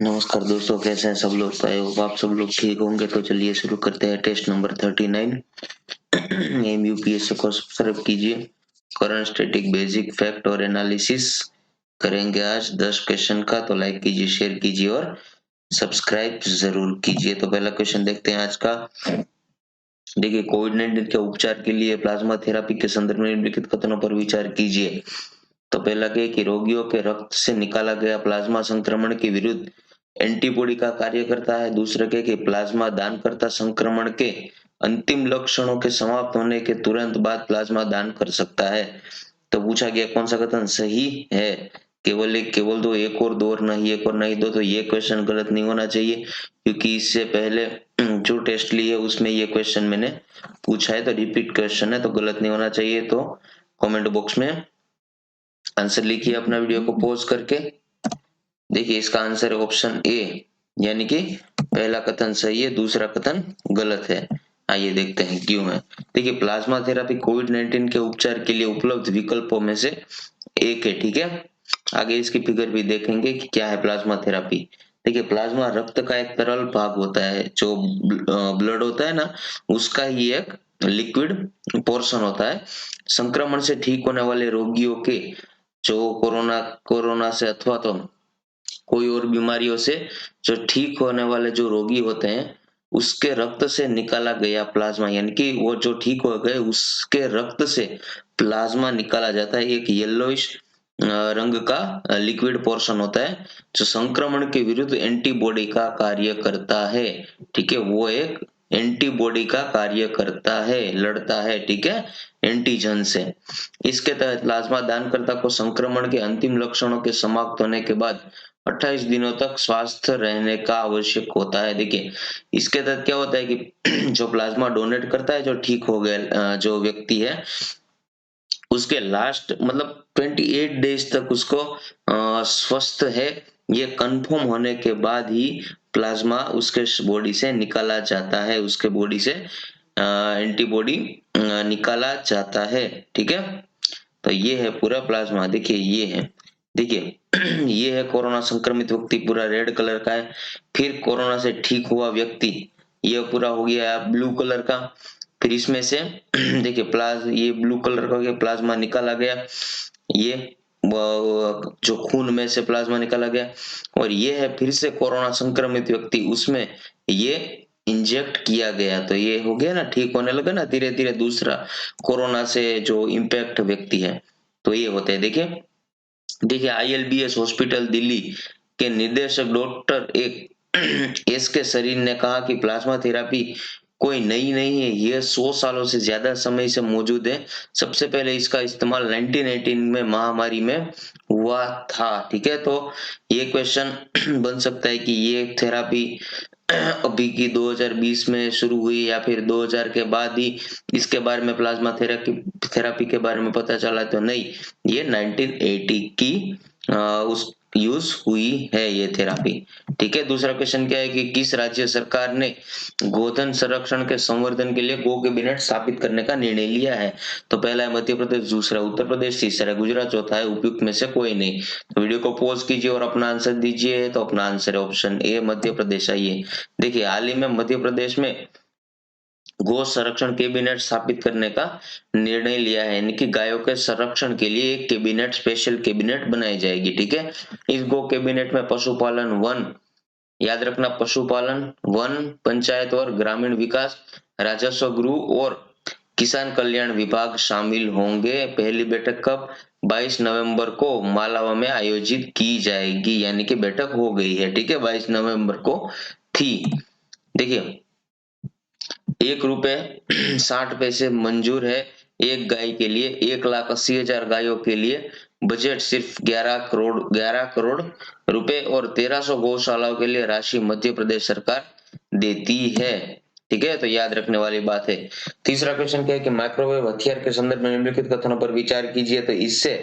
नमस्कार दोस्तों, कैसे हैं सब लोग। आई होप आप सब लोग ठीक होंगे। तो चलिए शुरू करते हैं टेस्ट नंबर 39। एमयूपीएससी को सब्सक्राइब कीजिए। करंट स्टैटिक बेसिक फैक्ट और एनालिसिस करेंगे आज 10 क्वेश्चन का। तो लाइक कीजिए, शेयर कीजिए और सब्सक्राइब जरूर कीजिए। तो पहला क्वेश्चन देखते हैं आज का। देखिए, कोविड-19 के उपचार के लिए प्लाज्मा थेरेपी के संदर्भ में निम्नलिखित कथनों पर विचार कीजिए। तो पहला क्या है कि रोगियों के रक्त से निकाला गया प्लाज्मा संक्रमण के विरुद्ध एंटीबॉडी का कार्य करता है। दूसरा क्या है कि प्लाज्मा दानकर्ता संक्रमण के अंतिम लक्षणों के समाप्त होने के तुरंत बाद प्लाज्मा दान कर सकता है। तो पूछा गया कौन सा कथन सही है। केवल एक, केवल दो, एक और दो और नहीं एक और नहीं दो। तो ये क्वेश्चन गलत नहीं होना चाहिए, क्योंकि इससे पहले जो टेस्ट लिए उसमें ये क्वेश्चन मैंने पूछा है, तो रिपीट क्वेश्चन है, तो गलत नहीं होना चाहिए। तो कमेंट बॉक्स में आंसर लिखिए अपना वीडियो को पॉज करके। देखिए, इसका आंसर है ऑप्शन ए, यानी कि पहला कथन सही है, दूसरा कथन गलत है। आइए देखते हैं क्यों है। देखिए, प्लाज्मा थेरेपी कोविड-19 के उपचार के लिए उपलब्ध विकल्पों में से एक है। ठीक है, आगे इसकी फिगर भी देखेंगे कि क्या है प्लाज्मा थेरेपी। देखिए, प्लाज्मा रक्त का एक तरल भाग होता है, जो ब्लड होता है ना, उसका ही एक लिक्विड पोर्शन होता है। संक्रमण से ठीक होने वाले रोगियों के, जो कोरोना कोरोना से अथवा तो कोई और बीमारियों से जो ठीक होने वाले जो रोगी होते हैं, उसके रक्त से निकाला गया प्लाज्मा, यानी कि वो जो ठीक हो गए उसके रक्त से प्लाज्मा निकाला जाता है। एक येलोइश रंग का लिक्विड पोर्शन होता है, जो संक्रमण के विरुद्ध एंटीबॉडी का कार्य करता है। ठीक है, वो एक एंटीबॉडी का कार्य करता है, लड़ता है, ठीक है, एंटीजन से। इसके तहत प्लाज्मा दानकर्ता को संक्रमण के अंतिम लक्षणों के समाप्त होने के बाद 28 दिनों तक स्वस्थ रहने का आवश्यक होता है। देखिए, इसके तहत क्या होता है कि जो प्लाज्मा डोनेट करता है, जो ठीक हो गया जो व्यक्ति है, उसके लास्ट मतलब 28 डेज तक उसको स्वस्थ है, ये कंफर्म होने के बाद ही प्लाज्मा उसके बॉडी से निकाला जाता है, उसके बॉडी से एंटीबॉडी निकाला जाता है। ठीक है, तो ये है पूरा प्लाज्मा। देखिए, ये है, देखिए ये है कोरोना संक्रमित व्यक्ति, पूरा रेड कलर का है। फिर कोरोना से ठीक हुआ व्यक्ति, ये पूरा हो गया ब्लू कलर का। फिर इसमें से देखिए ये ब्लू कलर का हो गया, प्लाज्मा निकाला गया। ये जो खून में से प्लाज्मा निकाला गया। और ये है फिर से कोरोना संक्रमित व्यक्ति, उसमें ये इंजेक्ट किया गया, तो ये हो गया ना, ठीक होने लगा ना धीरे धीरे दूसरा कोरोना से जो इम्पैक्ट व्यक्ति है। तो ये होते हैं। देखिए, देखिए आईएलबीएस हॉस्पिटल दिल्ली के निदेशक डॉक्टर एक एस के शरीर ने कहा कि प्लाज्मा थेरेपी कोई नई नहीं है, यह 100 सालों से ज्यादा समय से मौजूद है। सबसे पहले इसका इस्तेमाल 1918 में महामारी में हुआ था। ठीक है, तो ये क्वेश्चन बन सकता है कि ये थेरेपी अभी की 2020 में शुरू हुई या फिर 2000 के बाद ही इसके बारे में प्लाज्मा थेरेपी के बारे में पता चला। तो नहीं, ये 1980 की उस यूज हुई है ये थेरेपी। ठीक है, दूसरा क्वेश्चन क्या है कि किस राज्य सरकार ने गोधन संरक्षण के संवर्धन के लिए गो कैबिनेट स्थापित करने का निर्णय लिया है। तो पहला है मध्य प्रदेश, दूसरा उत्तर प्रदेश, तीसरा है गुजरात, चौथा है उपयुक्त में से कोई नहीं। तो वीडियो को पॉज कीजिए और अपना आंसर दीजिए। तो अपना आंसर है ऑप्शन ए, मध्य प्रदेश। आइए देखिए, हाल ही में मध्य प्रदेश में गो संरक्षण कैबिनेट स्थापित करने का निर्णय लिया है, यानी कि गायों के संरक्षण के लिए एक कैबिनेट, स्पेशल कैबिनेट बनाई जाएगी। ठीक है, इस गो कैबिनेट में पशुपालन, वन, याद रखना, पशुपालन, वन, पंचायत और ग्रामीण विकास, राजस्व गृह और किसान कल्याण विभाग शामिल होंगे। पहली बैठक कब? 22 नवंबर को मालावा में आयोजित की जाएगी, यानी कि बैठक हो गई है। ठीक है, 22 नवंबर को थी। देखिए, 1 रुपए 60 पैसे मंजूर है एक गाय के लिए। 1,80,000 गायों के लिए बजट सिर्फ 11 करोड़ रुपए और 1300 गौशालाओं के लिए राशि मध्य प्रदेश सरकार देती है। ठीक है, तो याद रखने वाली बात है। तीसरा क्वेश्चन क्या है कि माइक्रोवेव हथियार के संदर्भ में निम्नलिखित कथनों पर विचार कीजिए। तो इससे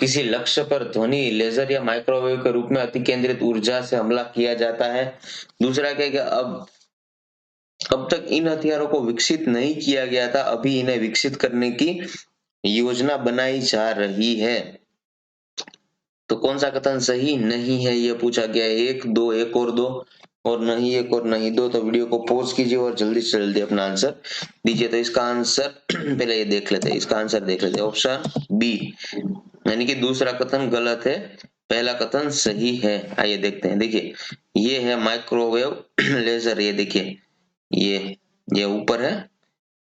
किसी लक्ष्य पर ध्वनि, लेजर या माइक्रोवेव के रूप में अति केंद्रित ऊर्जा से हमला किया जाता है। दूसरा क्या है कि अब तक इन हथियारों को विकसित नहीं किया गया था, अभी इन्हें विकसित करने की योजना बनाई जा रही है। तो कौन सा कथन सही नहीं है ये पूछा गया है। एक दो, एक और दो, और नहीं एक और नहीं दो। तो वीडियो को पॉज कीजिए और जल्दी से जल्दी अपना आंसर दीजिए। तो इसका आंसर पहले ये देख लेते हैं, इसका आंसर देख लेते हैं। ऑप्शन बी यानी कि दूसरा कथन गलत है, पहला कथन सही है। आइए देखते हैं। देखिए ये है माइक्रोवेव लेजर, ये देखिए ये ऊपर है।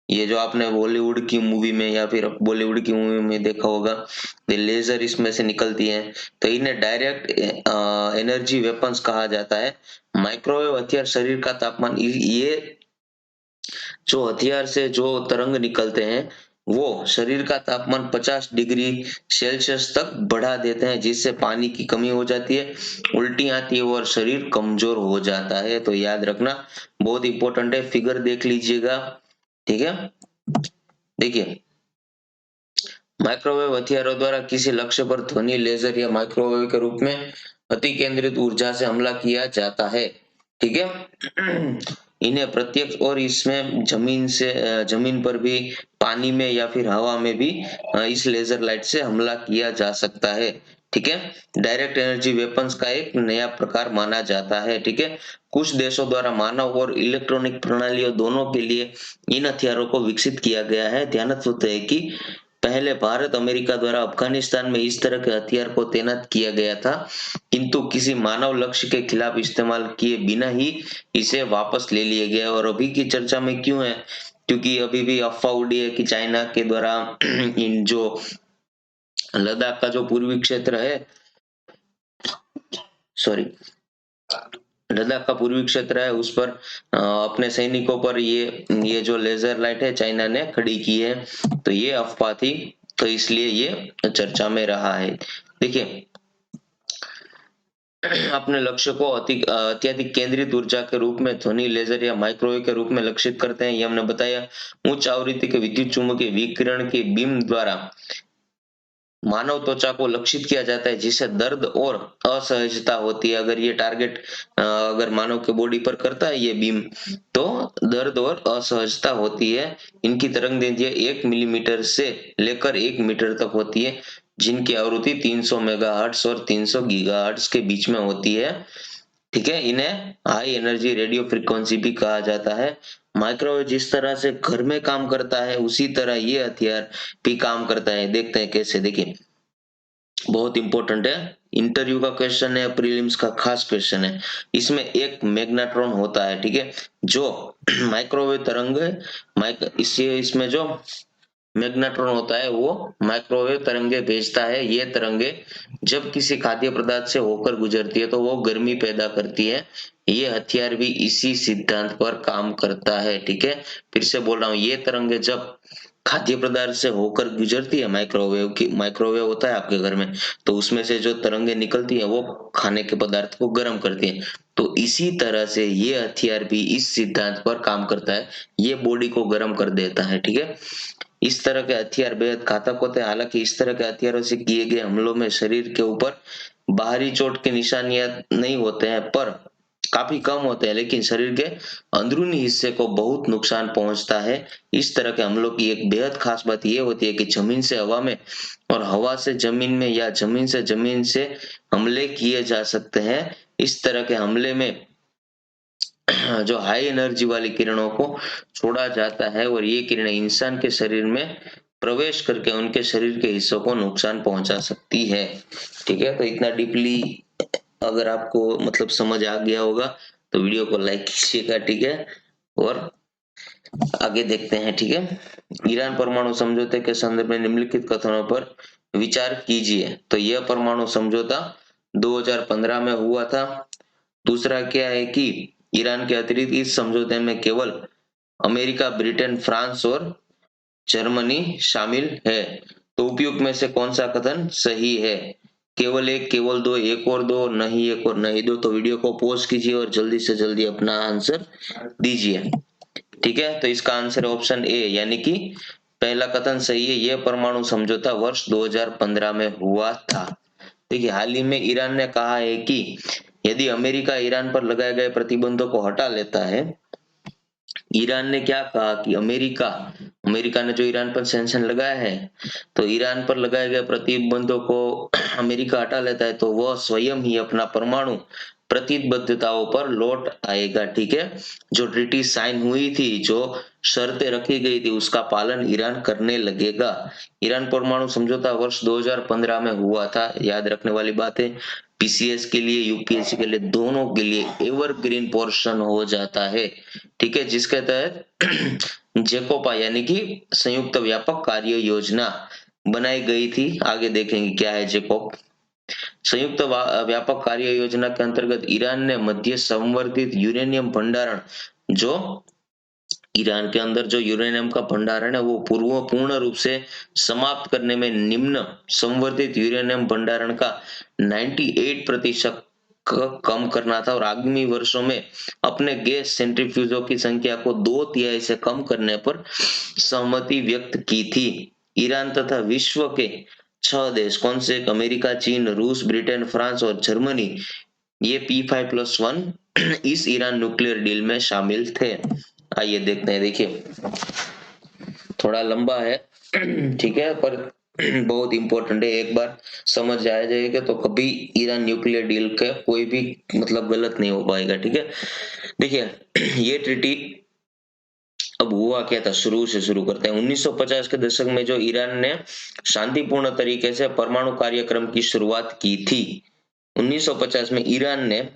ये जो आपने बॉलीवुड की मूवी में या फिर बॉलीवुड की मूवी में देखा होगा, ये लेजर इसमें से निकलती है। तो इन्हें डायरेक्ट एनर्जी वेपन्स कहा जाता है। माइक्रोवेव हथियार शरीर का तापमान, ये जो हथियार से जो तरंग निकलते हैं वो शरीर का तापमान 50 डिग्री सेल्सियस तक बढ़ा देते हैं, जिससे पानी की कमी हो जाती है, उल्टी आती है और शरीर कमजोर हो जाता है। तो याद रखना, बहुत इंपॉर्टेंट है। फिगर देख लीजिएगा, ठीक है। देखिए माइक्रोवेव हथियारों द्वारा किसी लक्ष्य पर ध्वनि, लेजर या माइक्रोवेव के रूप में अति केंद्रित ऊर्जा से हमला किया जाता है, ठीक है। इन्हें प्रत्यक्ष और इसमें जमीन पर भी, पानी में या फिर हवा में भी इस लेजर लाइट से हमला किया जा सकता है, ठीक है। डायरेक्ट एनर्जी वेपन्स का एक नया प्रकार माना जाता है, ठीक है। कुछ देशों द्वारा मानव और इलेक्ट्रॉनिक प्रणालियों दोनों के लिए इन हथियारों को विकसित किया गया है। ध्यानास्पद है कि पहले भारत अमेरिका द्वारा अफगानिस्तान में इस तरह के हथियार को तैनात किया गया था, किंतु किसी मानव लक्ष्य के खिलाफ इस्तेमाल किए बिना ही इसे वापस ले लिया गया। और अभी की चर्चा में क्यों है, क्योंकि अभी भी अफवाह उड़ी है कि चाइना के द्वारा इन जो लद्दाख का जो पूर्वी क्षेत्र है, सॉरी, लद्दाख का पूर्वी क्षेत्र है, उस पर अपने सैनिकों पर ये जो लेजर लाइट है चाइना ने खड़ी की है। तो ये अफवाह थी, तो इसलिए ये चर्चा में रहा है। देखिए अपने लक्ष्य को अत्यधिक केंद्रित ऊर्जा के रूप में ध्वनि, लेजर या माइक्रोवेव के रूप में लक्षित करते हैं। ये हमने बताया। उच्च आवृत्ति के विद्युत चुम्बकीय विकिरण के बीम द्वारा मानव त्वचा को लक्षित किया जाता है, जिससे दर्द और असहजता होती है। अगर ये टारगेट अगर मानव के बॉडी पर करता है ये बीम, तो दर्द और असहजता होती है। इनकी तरंग दैर्ध्य 1 मिलीमीटर से लेकर 1 मीटर तक होती है, जिनकी आवृत्ति 300 मेगाहर्ट्ज और 300 गीगाहर्ट्ज के बीच में होती है, ठीक है। इन्हें हाई एनर्जी रेडियो फ्रीक्वेंसी भी कहा जाता है। माइक्रोवेव जिस तरह से घर में काम करता है, उसी तरह ये हथियार भी काम करता है। देखते हैं कैसे। देखिए बहुत इंपॉर्टेंट है, इंटरव्यू का क्वेश्चन है, प्रीलिम्स का खास क्वेश्चन है। इसमें एक मैग्नेट्रॉन होता है, ठीक है, जो माइक्रोवेव तरंग इसमें जो मैग्नेट्रॉन होता है वो माइक्रोवेव तरंगे भेजता है। ये तरंगे जब किसी खाद्य पदार्थ से होकर गुजरती है तो वो गर्मी पैदा करती है। ये हथियार भी इसी सिद्धांत पर काम करता है, ठीक है। फिर से बोल रहा हूँ, ये तरंगे जब खाद्य पदार्थ से होकर गुजरती है, माइक्रोवेव होता है आपके घर में, तो उसमें से जो तरंगे निकलती है वो खाने के पदार्थ को गर्म करती है। तो इसी तरह से ये हथियार भी इस सिद्धांत पर काम करता है, ये बॉडी को गर्म कर देता है, ठीक है। इस तरह के हथियार बेहद घातक होते हैं। हालांकि इस तरह के हथियारों से किए गए हमलों में शरीर के ऊपर बाहरी चोट के निशानियां नहीं होते हैं, पर काफी कम होते हैं, लेकिन शरीर के अंदरूनी हिस्से को बहुत नुकसान पहुंचता है। इस तरह के हमलों की एक बेहद खास बात यह होती है कि जमीन से हवा में और हवा से जमीन में या जमीन से हमले किए जा सकते हैं। इस तरह के हमले में जो हाई एनर्जी वाली किरणों को छोड़ा जाता है और ये किरणें इंसान के शरीर में प्रवेश करके उनके शरीर के हिस्सों को नुकसान पहुंचा सकती है, ठीक है। तो इतना डीपली अगर आपको मतलब समझ आ गया होगा तो वीडियो को लाइक कीजिएगा, ठीक है। और आगे देखते हैं, ठीक है। ईरान परमाणु समझौते के संदर्भ में निम्नलिखित कथनों पर विचार कीजिए। तो यह परमाणु समझौता 2015 में हुआ था। दूसरा क्या है कि ईरान के अतिरिक्त इस समझौते में केवल अमेरिका, ब्रिटेन, फ्रांस और जर्मनी शामिल है। तो उपयुक्त में से कौन सा कथन सही है? केवल एक, केवल दो, एक और दो, नहीं एक और नहीं दो। तो वीडियो को पॉज कीजिए और जल्दी से जल्दी अपना आंसर दीजिए, ठीक है। तो इसका आंसर है ऑप्शन ए, यानी कि पहला कथन सही है। यह परमाणु समझौता वर्ष 2015 में हुआ था। देखिए हाल ही में ईरान ने कहा है कि यदि अमेरिका ईरान पर लगाए गए प्रतिबंधों को हटा लेता है ईरान ने क्या कहा कि अमेरिका अमेरिका ने जो ईरान पर सैंक्शन लगाया है, तो ईरान पर लगाए गए प्रतिबंधों को अमेरिका हटा लेता है तो वह स्वयं ही अपना परमाणु प्रतिबद्धताओं पर लौट आएगा। ठीक है, जो ट्रीटी साइन हुई थी, जो शर्तें रखी गई थी, उसका पालन ईरान करने लगेगा। ईरान परमाणु समझौता वर्ष 2015 में हुआ था, याद रखने वाली बात है। पीसीएस के लिए, यूपीएससी के लिए, दोनों के लिए एवरग्रीन पोर्शन हो जाता है। ठीक है, जिसके तहत जेकोपा यानी कि संयुक्त व्यापक कार्य योजना बनाई गई थी। आगे देखेंगे क्या है जेकोप। संयुक्त व्यापक कार्य योजना के अंतर्गत ईरान ने मध्य संवर्धित यूरेनियम भंडारण, जो ईरान के अंदर जो यूरेनियम का भंडारण है वो पूर्ण रूप से समाप्त करने में निम्न संवर्धित यूरेनियम भंडारण का 98% कम करना था, और आगामी वर्षों में अपने गैस सेंट्रीफ्यूजों की संख्या को 2/3 से कम करने पर सहमति व्यक्त की थी। ईरान तथा विश्व के 6 देश, कौन से? अमेरिका, चीन, रूस, ब्रिटेन, फ्रांस और जर्मनी, ये P5+1 इस ईरान न्यूक्लियर डील में शामिल थे। आइए देखते हैं। देखिए, थोड़ा लंबा है ठीक है, पर बहुत इंपॉर्टेंट है। एक बार समझ आ जाएगा तो कभी ईरान न्यूक्लियर डील का कोई भी मतलब गलत नहीं हो पाएगा। ठीक है, देखिए ये ट्रीटी अब हुआ क्या था, शुरू से शुरू करते हैं। 1950 के दशक में जो ईरान ने शांतिपूर्ण तरीके से परमाणु कार्यक्रम की शुरुआत की थी, 1950 में ईरान ने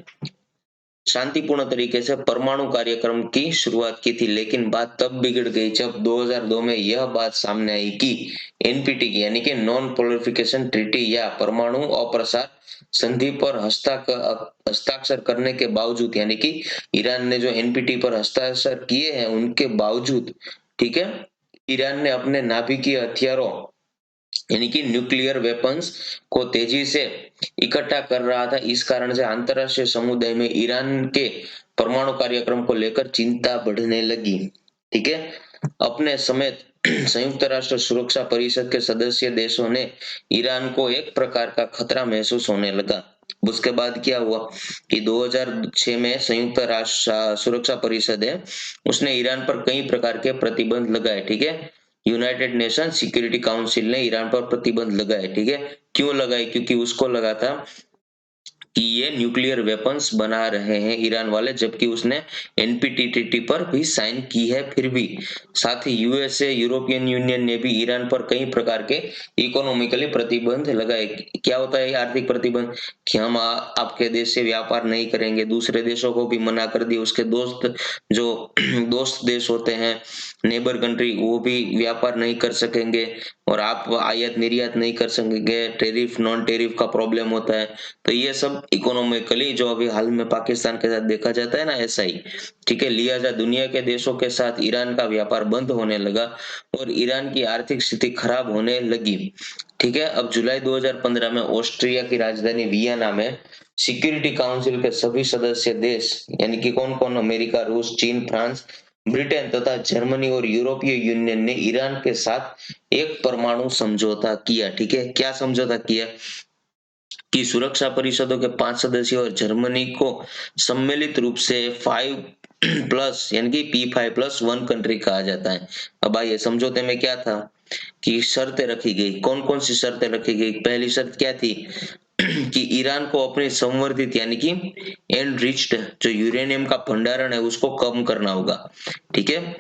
शांतिपूर्ण तरीके से परमाणु कार्यक्रम की शुरुआत की थी, लेकिन बात तब बिगड़ गई जब 2002 में यह बात सामने आई कि एनपीटी की यानी कि नॉन प्रोलिफरेशन ट्रीटी या परमाणु अप्रसार संधि पर हस्ताक्षर करने के बावजूद, यानी कि ईरान ने जो एनपीटी पर हस्ताक्षर किए हैं उनके बावजूद, ठीक है, ईरान ने अपने नाभिकीय हथियारों यानी कि न्यूक्लियर वेपन्स को तेजी से इकट्ठा कर रहा था। इस कारण से अंतरराष्ट्रीय समुदाय में ईरान के परमाणु कार्यक्रम को लेकर चिंता बढ़ने लगी। ठीक है, अपने समेत संयुक्त राष्ट्र सुरक्षा परिषद के सदस्य देशों ने ईरान को एक प्रकार का खतरा महसूस होने लगा। उसके बाद क्या हुआ कि 2006 में संयुक्त राष्ट्र सुरक्षा परिषद है, उसने ईरान पर कई प्रकार के प्रतिबंध लगाए। ठीक है, यूनाइटेड नेशन सिक्योरिटी काउंसिल ने ईरान पर प्रतिबंध लगाए। ठीक है, क्यों लगाए? क्योंकि उसको लगा था कि ये न्यूक्लियर वेपन्स बना रहे हैं ईरान वाले, जबकि उसने एनपीटीटी पर भी साइन की है। फिर भी साथ ही यूएसए, यूरोपियन यूनियन ने भी ईरान पर कई प्रकार के इकोनॉमिकली प्रतिबंध लगाए। क्या होता है आर्थिक प्रतिबंध? कि हम आपके देश से व्यापार नहीं करेंगे, दूसरे देशों को भी मना कर दिया। उसके दोस्त जो दोस्त देश होते हैं, नेबर कंट्री, वो भी व्यापार नहीं कर सकेंगे, और आप आयात निर्यात नहीं कर सकेंगे। टेरिफ, नॉन टेरिफ का प्रॉब्लम होता है। तो ये सब इकोनॉमिकली जो अभी हाल में पाकिस्तान के साथ देखा जाता है ना, ऐसा ही। ठीक है, लिहाजा दुनिया के देशों के साथ ईरान का व्यापार बंद होने लगा और ईरान की आर्थिक स्थिति खराब होने लगी। ठीक है, अब जुलाई 2015 में ऑस्ट्रिया की राजधानी वियना में सिक्योरिटी काउंसिल के सभी सदस्य देश यानी कि कौन कौन? अमेरिका, रूस, चीन, फ्रांस, ब्रिटेन तथा जर्मनी और यूरोपीय यूनियन ने ईरान के साथ एक परमाणु समझौता किया। ठीक है, क्या समझौता किया? कि सुरक्षा परिषदों के 5 सदस्यों और जर्मनी को सम्मिलित रूप से 5+ यानी कि P5+1 कंट्री कहा जाता है। अब आइए, समझौते में क्या था कि शर्तें रखी गई। कौन कौन सी शर्तें रखी गई? पहली शर्त क्या थी कि ईरान को अपने संवर्धित यानी कि एनरिच्ड जो यूरेनियम का भंडारण है उसको कम करना होगा। ठीक है,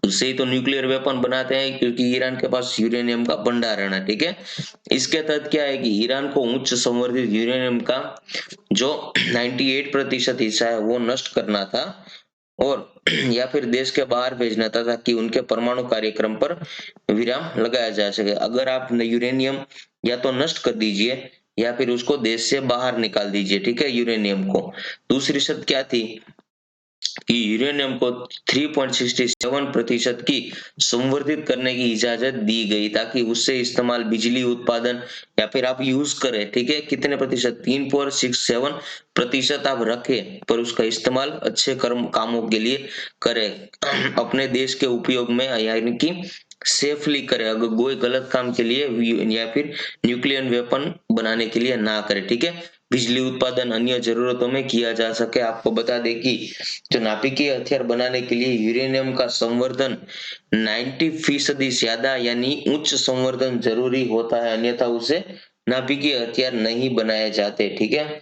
उससे ही तो न्यूक्लियर वेपन बनाते हैं, क्योंकि ईरान के पास यूरेनियम का भंडारण है। ठीक है, इसके तहत क्या है कि ईरान को उच्च संवर्धित यूरेनियम का जो 98% हिस्सा है वो नष्ट करना था, और या फिर देश के बाहर भेजना था ताकि उनके परमाणु कार्यक्रम पर विराम लगाया जा सके। अगर आप यूरेनियम या तो नष्ट कर दीजिए या फिर उसको देश से बाहर निकाल दीजिए। ठीक है, यूरेनियम को। दूसरी शर्त क्या थी कि यूरेनियम को 3.67% की संवर्धित करने की इजाजत दी गई, ताकि उससे इस्तेमाल बिजली उत्पादन या फिर आप यूज करें। ठीक है, कितने प्रतिशत? 3.67% आप रखें, पर उसका इस्तेमाल अच्छे कामों के लिए करें, अपने देश के उपयोग में, यानी कि सेफली करे। अगर कोई गलत काम के लिए या फिर न्यूक्लियर वेपन बनाने के लिए ना करे। ठीक है, बिजली उत्पादन अन्य जरूरतों में किया जा सके। आपको बता दें कि जो नाभिकीय हथियार बनाने के लिए यूरेनियम का संवर्धन 90% ज्यादा यानी उच्च संवर्धन जरूरी होता है, अन्यथा उसे नाभिकीय हथियार नहीं बनाए जाते। ठीक है।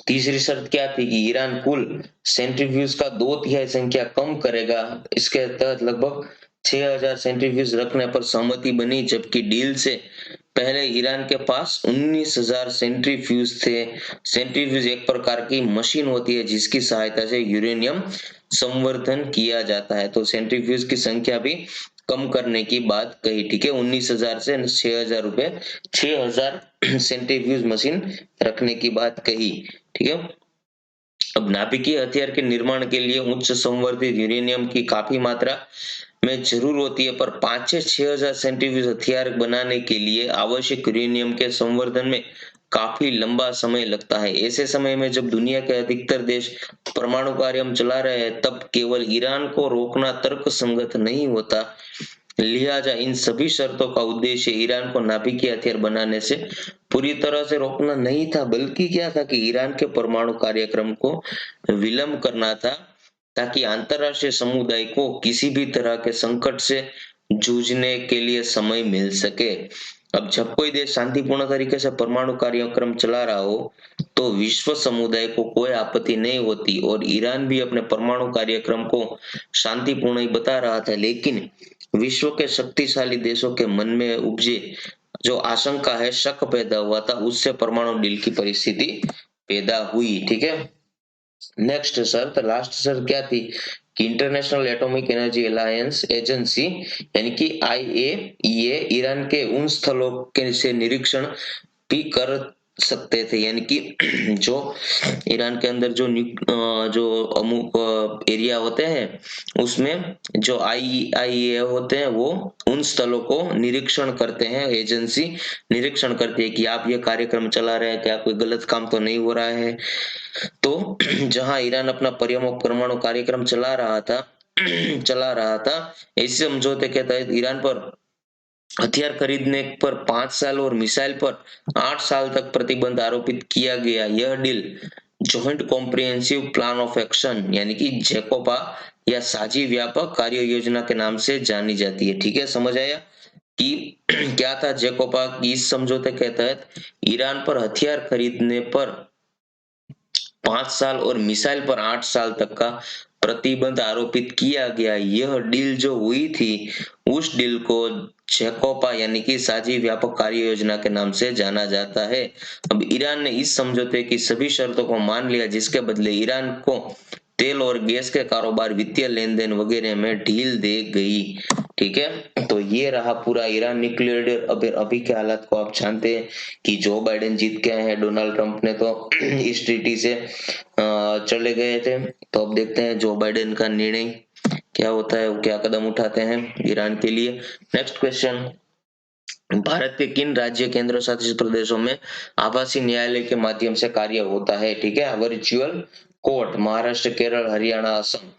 तीसरी शर्त क्या थी कि ईरान कुल सेंट्रीफ्यूज का 2/3 संख्या कम करेगा। इसके तहत लगभग 6000 सेंट्रीफ्यूज रखने पर सहमति बनी, जबकि डील से पहले ईरान के पास 19000 सेंट्रीफ्यूज थे। सेंट्रीफ्यूज एक प्रकार की मशीन होती है जिसकी सहायता से यूरेनियम संवर्धन किया जाता है। तो सेंट्रीफ्यूज की संख्या भी कम करने की बात कही। ठीक है। 19000 से 6000 रुपए 6000 सेंट्रीफ्यूज मशीन रखने की बात कही। ठीक है। अब नाभिकीय हथियार के निर्माण के लिए उच्च संवर्धित यूरेनियम की काफी मात्रा में जरूर होती है, पर 5 से 6000 सेंट्रीफ्यूज हथियार बनाने के लिए आवश्यक यूरेनियम के संवर्धन में काफी लंबा समय लगता है। ऐसे समय में जब दुनिया के अधिकतर देश परमाणु कार्यक्रम चला रहे हैं, तब केवल ईरान को रोकना तर्कसंगत नहीं होता। लिहाजा इन सभी शर्तों का उद्देश्य ईरान को नाभिकीय हथियार बनाने से पूरी तरह से रोकना नहीं था, बल्कि क्या था कि ईरान के परमाणु कार्यक्रम को विलंब करना था, ताकि अंतरराष्ट्रीय समुदाय को किसी भी तरह के संकट से जूझने के लिए समय मिल सके। अब जब कोई देश शांतिपूर्ण तरीके से परमाणु कार्यक्रम चला रहा हो तो विश्व समुदाय को कोई आपत्ति नहीं होती, और ईरान भी अपने परमाणु कार्यक्रम को शांतिपूर्ण ही बता रहा था। लेकिन विश्व के शक्तिशाली देशों के मन में उपजे जो आशंका है, शक पैदा हुआ था, उससे परमाणु डील की परिस्थिति पैदा हुई। ठीक है। नेक्स्ट शर्त, लास्ट शर्त क्या थी कि international atomic energy alliance agency यानी कि IAEA ईरान के उन स्थलों के से निरीक्षण भी कर सकते थे, यानी कि जो ईरान के अंदर जो अमुक एरिया होते हैं उसमें जो IAEA होते हैं वो उन स्थलों को निरीक्षण करते हैं। एजेंसी निरीक्षण करती है कि आप ये कार्यक्रम चला रहे हैं, क्या कोई गलत काम तो नहीं हो रहा है। तो जहां ईरान अपना परमाणु कार्यक्रम चला रहा था, ऐसे समझौते के तहत ईरान पर हथियार खरीदने पर 5 साल और मिसाइल पर 8 साल तक प्रतिबंध आरोपित किया गया। यह deal joint comprehensive plan of action यानी कि जेकोपा या साझी व्यापक कार्य योजना के नाम से जानी जाती है। ठीक है। समझ आया कि क्या था जेकोपा? इस समझौते के तहत ईरान पर हथियार खरीदने पर 5 साल और मिसाइल पर 8 साल तक का प्रतिबंध आरोपित किया गया। यह डील जो हुई थी, उस डील को जेकोपा यानी कि साझी व्यापक कार्य योजना के नाम से जाना जाता है। अब ईरान ने इस समझौते की सभी शर्तों को मान लिया, जिसके बदले ईरान को तेल और गैस के कारोबार, वित्तीय लेन देन वगैरह में ढील दे गई। ठीक है। तो ये रहा पूरा ईरान न्यूक्लियर डील। अभी के हालात को आप जानते हैं कि जो बाइडेन जीत के आए हैं, डोनाल्ड ट्रंप ने तो इस ट्रीटी से चले गए थे। तो अब देखते हैं जो बाइडेन का निर्णय क्या होता है, वो क्या कदम उठाते हैं ईरान के लिए। नेक्स्ट क्वेश्चन, भारत के किन राज्य केंद्र शासित प्रदेशों में आभासी न्यायालय के माध्यम से कार्य होता है? ठीक है। Virtual court, Maharashtra, Kerala, Haryana, Assam.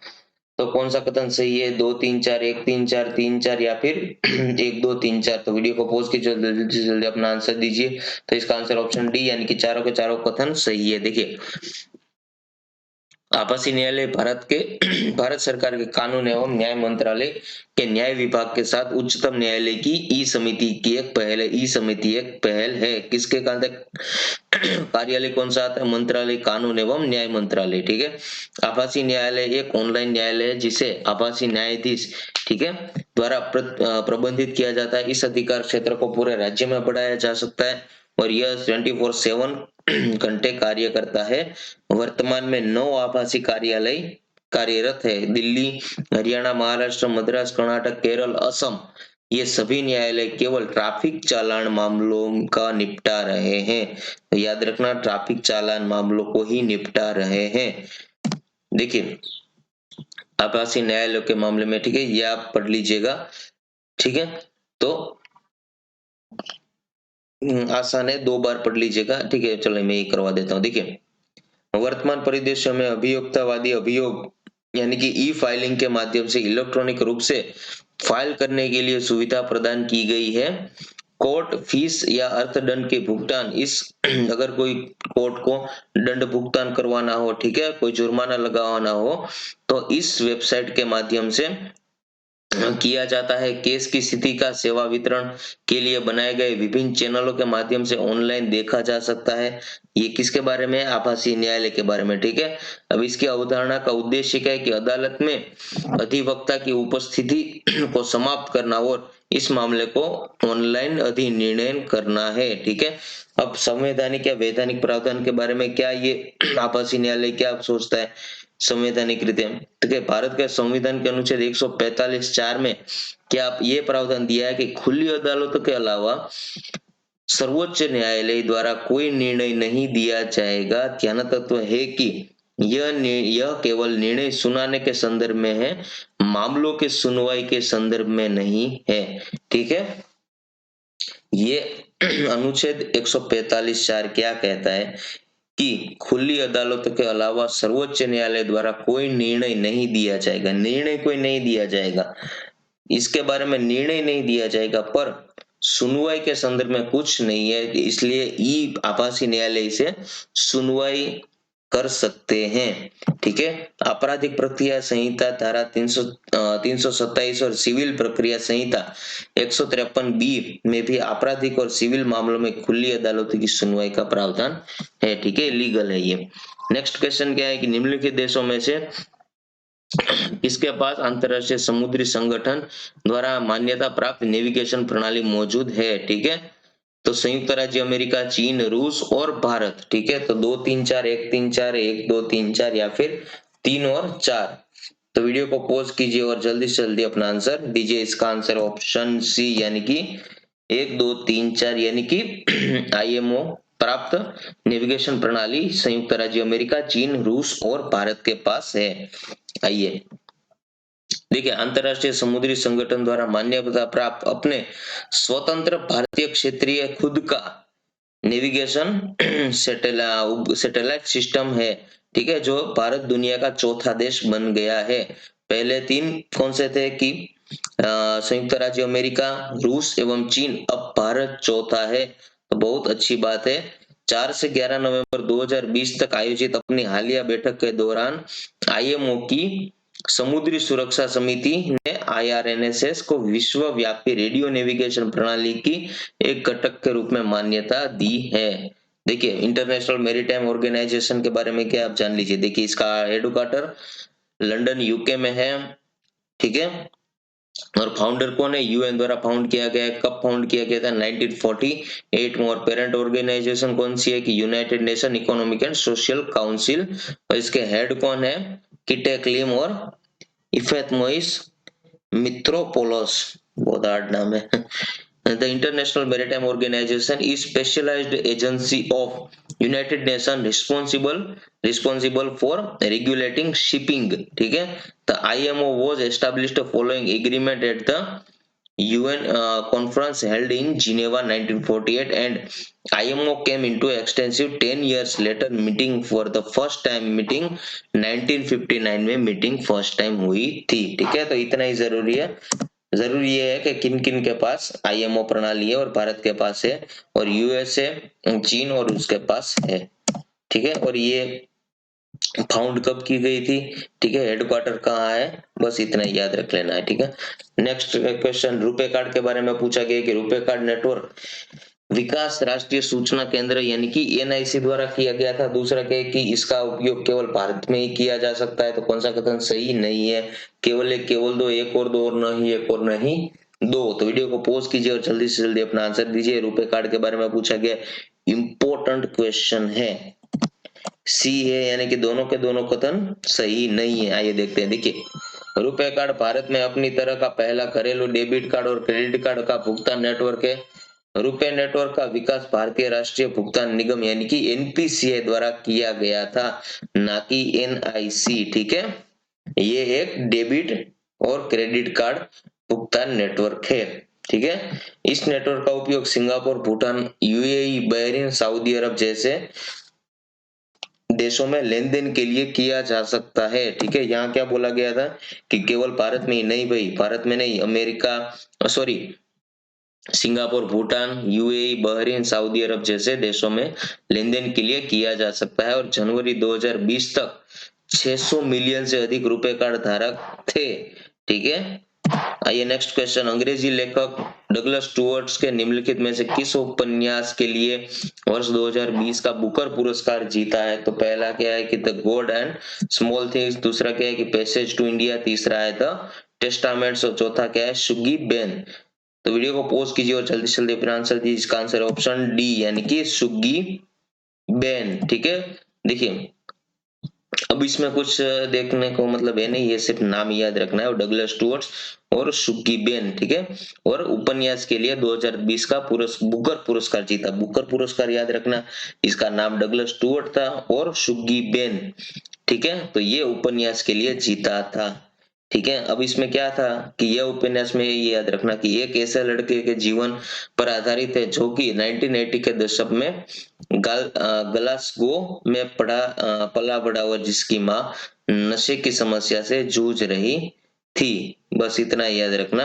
तो कौन सा कथन सही है? 2 3 4, 1 3 4, 3 4 या फिर 1 2 3 4? तो वीडियो को पॉज कीजिए, जल्दी से जल्दी अपना आंसर दीजिए। तो इसका आंसर ऑप्शन डी यानी कि चारों के चारों कथन सही है। देखिए, आभासी न्यायालय भारत सरकार के कानून एवं न्याय मंत्रालय के न्याय विभाग के साथ उच्चतम न्यायालय की ई समिति की एक पहल है। ई समिति एक पहल है। किसके कार्यालय कौन सा आता है? मंत्रालय, कानून एवं न्याय मंत्रालय। ठीक है। आभासी न्यायालय एक ऑनलाइन न्यायालय है जिसे आभासी न्यायाधीश, ठीक है, द्वारा प्रबंधित किया जाता है। इस अधिकार क्षेत्र को पूरे राज्य में बढ़ाया जा सकता है और यह 24/7 घंटे कार्य करता है। वर्तमान में 9 आभासी कार्यालय कार्यरत है। दिल्ली, हरियाणा, महाराष्ट्र, मद्रास, कर्नाटक, केरल, असम, ये सभी न्यायालय केवल ट्रैफिक चालान मामलों का निपटा रहे हैं। तो याद रखना, ट्रैफिक चालान मामलों को ही निपटा रहे हैं। देखिए, आभासी न्यायालयों के मामले में, ठीक है, ये आप पढ़ लीजिएगा। ठीक है। तो आसान है, 2 बार पढ़ लीजिएगा। ठीक है। चलो मैं ये करवा देता हूँ। देखिए, वर्तमान परिदृश्य में अभियोक्तावादी अभियोग यानी कि ई फाइलिंग के माध्यम से इलेक्ट्रॉनिक रूप से फाइल करने के लिए सुविधा प्रदान की गई है। कोर्ट फीस या अर्थदंड के भुगतान इस अगर कोई कोर्ट को दंड भुगतान करवाना हो, ठीक है, कोई जुर्माना लगाना हो, तो इस वेबसाइट के माध्यम से किया जाता है। केस की स्थिति का सेवा वितरण के लिए बनाए गए विभिन्न चैनलों के माध्यम से ऑनलाइन देखा जा सकता है। ये किसके बारे में है? आभासी न्यायालय के बारे में, ठीक है। अब इसकी अवधारणा का उद्देश्य क्या है कि अदालत में अधिवक्ता की उपस्थिति को समाप्त करना और इस मामले को ऑनलाइन अधिनिर्णय करना है, ठीक है। अब संवैधानिक या वैधानिक प्रावधान के बारे में क्या ये आभासी न्यायालय क्या सोचता है? संवैधानिक रीते, ठीक है, भारत के संविधान के अनुच्छेद 145(4) में क्या आप ये प्रावधान दिया है कि खुली अदालतों के अलावा सर्वोच्च न्यायालय द्वारा कोई निर्णय नहीं दिया जाएगा। ध्यान तत्व है कि यह केवल निर्णय सुनाने के संदर्भ में है, मामलों के सुनवाई के संदर्भ में नहीं है, ठीक है। ये अनुच्छेद 145(4) क्या कहता है कि खुली अदालतों के अलावा सर्वोच्च न्यायालय द्वारा कोई निर्णय नहीं दिया जाएगा। निर्णय कोई नहीं दिया जाएगा, इसके बारे में निर्णय नहीं दिया जाएगा, पर सुनवाई के संदर्भ में कुछ नहीं है, इसलिए ई आभासी न्यायालय से सुनवाई कर सकते हैं, ठीक है। आपराधिक प्रक्रिया संहिता धारा 327 और सिविल प्रक्रिया संहिता 153(b) में भी आपराधिक और सिविल मामलों में खुली अदालतों की सुनवाई का प्रावधान है, ठीक है, लीगल है ये। नेक्स्ट क्वेश्चन क्या है कि निम्नलिखित देशों में से इसके पास अंतरराष्ट्रीय समुद्री संगठन द्वारा मान्यता प्राप्त नेविगेशन प्रणाली मौजूद है, ठीक है। तो संयुक्त राज्य अमेरिका, चीन, रूस और भारत, ठीक है। तो 2 3 4 1 3 4 1 2 3 4 या फिर 3 और 4। तो वीडियो को पॉज कीजिए और जल्दी से जल्दी अपना आंसर दीजिए। इसका आंसर ऑप्शन सी यानी कि 1 2 3 4 यानी कि आईएमओ प्राप्त नेविगेशन प्रणाली संयुक्त राज्य अमेरिका, चीन, रूस और भारत के पास है। आइए देखिए, अंतरराष्ट्रीय समुद्री संगठन द्वारा मान्यता प्राप्त अपने स्वतंत्र भारतीय क्षेत्रीय खुद का नेविगेशन सैटेलाइट सिस्टम है, ठीक है, जो भारत दुनिया का चौथा देश बन गया है। पहले 3 कौन से थे कि संयुक्त राज्य अमेरिका, रूस एवं चीन, अब भारत चौथा है, तो बहुत अच्छी बात है। 4 से 11 नवंबर 2020 तक आयोजित अपनी हालिया बैठक के दौरान आईएमओ की समुद्री सुरक्षा समिति ने आईआरएनएसएस को विश्वव्यापी रेडियो नेविगेशन प्रणाली की एक घटक के रूप में मान्यता दी है। देखिए, इंटरनेशनल मैरीटाइम ऑर्गेनाइजेशन के बारे में क्या आप जान लीजिए। देखिए, इसका हेडक्वार्टर लंदन यूके में है, ठीक है। और फाउंडर कौन है? यूएन द्वारा फाउंड किया गया है। कब फाउंड किया गया था? 1948 में। और पेरेंट ऑर्गेनाइजेशन कौन सी है कि United nation economic and social council. और इसके हेड कौन है? किटेक्लिम और इफेथमोइस मित्रोपोलोस, बहुत हार्ड नाम है। The International Maritime Organization is specialized agency of United Nations responsible for regulating shipping, ठीक है। The IMO was established following agreement at the UN conference held in Geneva 1948 and IMO came into extensive 10 years later meeting for the first time meeting 1959 में meeting first time हुई थी, ठीक है। तो इतना ही जरूरी है। जरूरी ये है कि किन किन के पास आईएमओ प्रणाली है, और भारत के पास है, और यूएसए, चीन और उसके पास है, ठीक है। और ये फाउंड कब की गई थी, ठीक है, हेडक्वार्टर कहाँ है, बस इतना ही याद रख लेना है, ठीक है। नेक्स्ट क्वेश्चन, रुपे कार्ड के बारे में पूछा गया कि रुपे कार्ड नेटवर्क विकास राष्ट्रीय सूचना केंद्र यानी कि एनआईसी द्वारा किया गया था। दूसरा क्या है कि इसका उपयोग केवल भारत में ही किया जा सकता है। तो कौन सा कथन सही नहीं है? केवल एक, केवल दो, एक और दो, और नहीं एक और नहीं दो। तो वीडियो को पॉज कीजिए और जल्दी से जल्दी अपना आंसर दीजिए। रुपे कार्ड के बारे में पूछा गया, इंपॉर्टेंट क्वेश्चन है। सी है यानी कि दोनों के दोनों कथन सही नहीं है। आइए देखते हैं। देखिए, रुपे कार्ड भारत में अपनी तरह का पहला घरेलू डेबिट कार्ड और क्रेडिट कार्ड का भुगतान नेटवर्क है। रुपे नेटवर्क का विकास भारतीय राष्ट्रीय भुगतान निगम यानी कि एनपीसीआई द्वारा किया गया था, ना कि एनआईसी, ठीक है। ये एक डेबिट और क्रेडिट कार्ड भुगतान नेटवर्क है, ठीक है। इस नेटवर्क का उपयोग Singapore, Bhutan, UAE, Bahrain, Saudi Arab जैसे देशों में लेन देन के लिए किया जा सकता है, ठीक है। यहाँ क्या बोला गया था कि केवल भारत में ही नहीं भाई, भारत में नहीं, America, sorry, Singapore, Bhutan, UAE, Bahrain, Saudi Arab जैसे देशों में लेन देन के लिए किया जा सकता है। और जनवरी 2020 तक 600 मिलियन से अधिक रुपए कार्ड धारक थे। ठीक है, आइए नेक्स्ट क्वेश्चन। अंग्रेजी लेखक डगलस स्टुअर्ट के निम्नलिखित में से किस उपन्यास के लिए वर्ष 2020 का बुकर पुरस्कार जीता है? तो पहला क्या है कि the God and small things, दूसरा क्या है कि पैसेज टू इंडिया, तीसरा है द टेस्टामेंट्स और चौथा क्या है शुगी बेन। तो वीडियो को पॉज कीजिए और जल्दी से जल्दी अपना आंसर दीजिए। इसका आंसर ऑप्शन डी यानी कि सुगी बेन। ठीक है, देखिए अब इसमें कुछ देखने को मतलब है नहीं, ये सिर्फ नाम याद रखना है। और डगलस स्टुअर्ट और सुगी बेन, ठीक है। और उपन्यास के लिए 2020 का बुकर पुरस्कार जीता। बुकर पुरस्कार याद रखना, इसका नाम डगलस स्टुअर्ट था और सुगी बेन। ठीक है, तो ये उपन्यास के लिए जीता था। ठीक है, अब इसमें क्या था कि यह उपन्यास में ये याद रखना कि एक ऐसे लड़के के जीवन पर आधारित है जो कि 1980 के दशक में ग्लासगो में पला बड़ा हुआ, जिसकी माँ नशे की समस्या से जूझ रही थी। बस इतना याद रखना,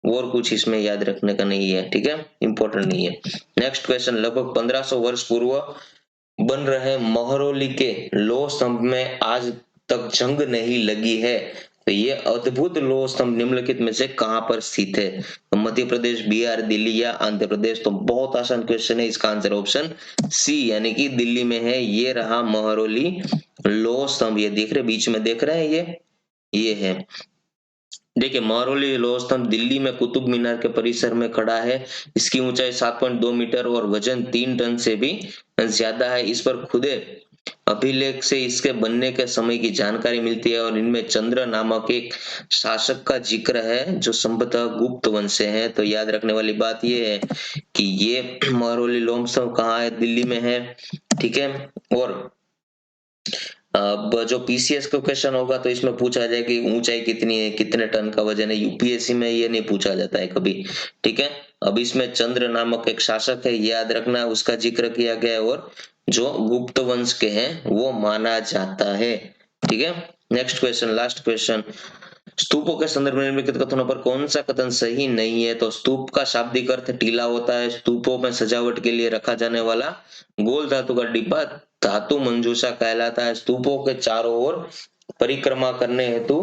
और कुछ इसमें याद रखने का नहीं है। ठीक है, इंपॉर्टेंट नहीं है। Next question. लगभग 1500 वर्ष पूर्व बन रहे महरौली के लौह स्तंभ में आज तक जंग नहीं लगी है। तो ये अद्भुत लौह स्तंभ निम्नलिखित में से कहां पर स्थित है? तो मध्य प्रदेश, बिहार, दिल्ली या आंध्र प्रदेश? तो बहुत आसान क्वेश्चन है, इसका आंसर ऑप्शन सी यानी कि दिल्ली में है। ये रहा महरौली लौह स्तंभ, ये देख रहे बीच में देख रहे हैं, ये है। देखिए महरौली लौह स्तंभ दिल्ली में कुतुब मीनार के परिसर में खड़ा है। इसकी ऊंचाई 7.2 मीटर और वजन 3 टन से भी ज्यादा है। इस पर खुदे अभिलेख से इसके बनने के समय की जानकारी मिलती है और इनमें चंद्र नामक एक शासक का जिक्र है जो संभवतः गुप्त वंश से है। तो याद रखने वाली बात यह है कि ये महरौली लौह स्तंभ कहाँ है? दिल्ली में है। ठीक है, और अब जो पीसीएस का क्वेश्चन होगा तो इसमें पूछा जाए कि ऊंचाई कितनी है, कितने टन का वजन है। यूपीएससी में ये नहीं पूछा जाता है कभी। ठीक है, अब इसमें चंद्र नामक एक शासक है, याद रखना, उसका जिक्र किया गया है और जो गुप्त वंश के हैं वो माना जाता है। ठीक है, नेक्स्ट क्वेश्चन, लास्ट क्वेश्चन। स्तूपों के संदर्भ में निम्नलिखित कथनों पर कौन सा कथन सही नहीं है? तो स्तूप का शाब्दिक अर्थ टीला होता है। स्तूपों में सजावट के लिए रखा जाने वाला गोल धातु का डिब्बा धातु मंजूषा कहलाता है। स्तूपों के चारों ओर परिक्रमा करने हेतु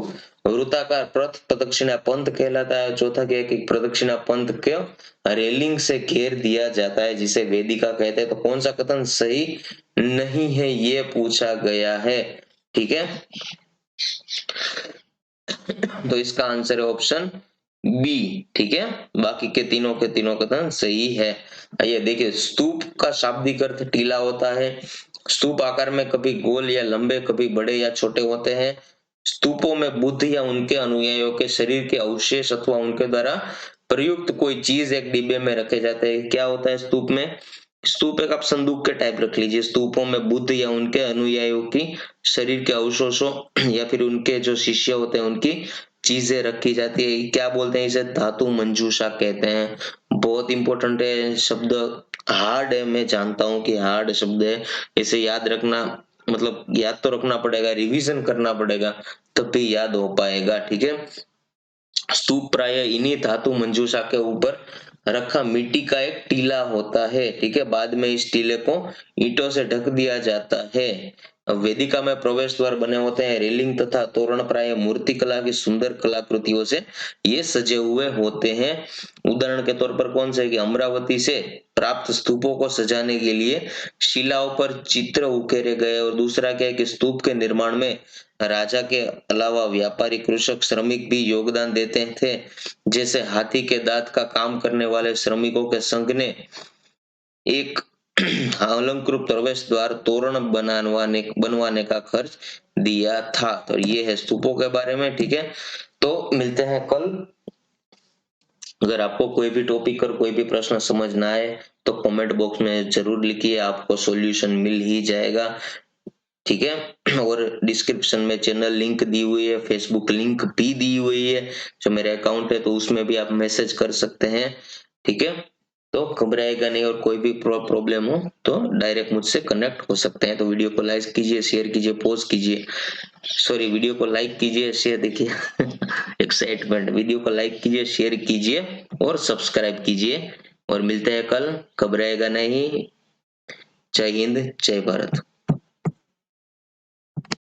वृत्ताकार पथ प्रदक्षिणा पंथ कहलाता है। चौथा क्या है कि प्रदक्षिणा पंथ के रेलिंग से घेर दिया जाता है जिसे वेदिका कहते हैं। तो कौन सा कथन सही नहीं है ये पूछा गया है। ठीक है, तो इसका आंसर है ऑप्शन बी। ठीक है, बाकी के तीनों कथन सही है। आइए देखिए, स्तूप का शाब्दिक अर्थ टीला होता है। स्तूप आकार में कभी गोल या लंबे, कभी बड़े या छोटे होते हैं। स्तूपों में बुद्ध या उनके अनुयायियों के शरीर के अवशेष अथवा उनके द्वारा प्रयुक्त कोई चीज एक डिब्बे में रखे जाते हैं। क्या होता है स्तूप में? स्तूप एक आप संदूक के टाइप रख लीजिए। स्तूपों में बुद्ध या उनके अनुयायियों की शरीर के अवशेषों या फिर उनके जो शिष्य होते हैं उनकी चीजें रखी जाती है। क्या बोलते हैं इसे? धातु मंजूषा कहते हैं। बहुत इंपॉर्टेंट है शब्द, हार्ड है, मैं जानता हूँ कि हार्ड शब्द है, इसे याद रखना मतलब याद तो रखना पड़ेगा, रिवीजन करना पड़ेगा, तब भी याद हो पाएगा। ठीक है, स्तूप प्राय इन्हीं धातु मंजूषा के ऊपर रखा मिट्टी का एक टीला होता है। ठीक है, बाद में इस टीले को ईंटों से ढक दिया जाता है। वेदिका में प्रवेश द्वार बने होते हैं। रेलिंग तथा तोरण प्राय मूर्ति कला की सुंदर कलाकृतियों से ये सजे हुए होते हैं। उदाहरण के तौर पर कौन से कि अमरावती से प्राप्त स्तूपों को सजाने के लिए शिलाओं पर चित्र उकेरे गए। और दूसरा क्या है कि स्तूप के निर्माण में राजा के अलावा व्यापारी, कृषक, श्रमिक भी योगदान देते थे। जैसे हाथी के दांत का काम करने वाले श्रमिकों के संघ ने एक अलंकृत प्रवेश द्वार तोरण बनवाने का खर्च दिया था। तो ये है स्तूपों के बारे में। ठीक है, तो मिलते हैं कल। अगर आपको कोई भी टॉपिक और कोई भी प्रश्न समझ ना आए तो कमेंट बॉक्स में जरूर लिखिए, आपको सॉल्यूशन मिल ही जाएगा। ठीक है, और डिस्क्रिप्शन में चैनल लिंक दी हुई है, फेसबुक लिंक भी दी हुई है, जो मेरे अकाउंट है तो उसमें भी आप मैसेज कर सकते हैं। ठीक है, तो घबराएगा नहीं, और कोई भी प्रॉब्लम हो तो डायरेक्ट मुझसे कनेक्ट हो सकते हैं। तो वीडियो को लाइक कीजिए, शेयर कीजिए, पोस्ट कीजिए, सॉरी वीडियो को लाइक कीजिए, शेयर देखिए एक एक्साइटमेंट। वीडियो को लाइक कीजिए, शेयर कीजिए और सब्सक्राइब कीजिए और मिलते हैं कल। घबराएगा नहीं। जय हिंद, जय भारत।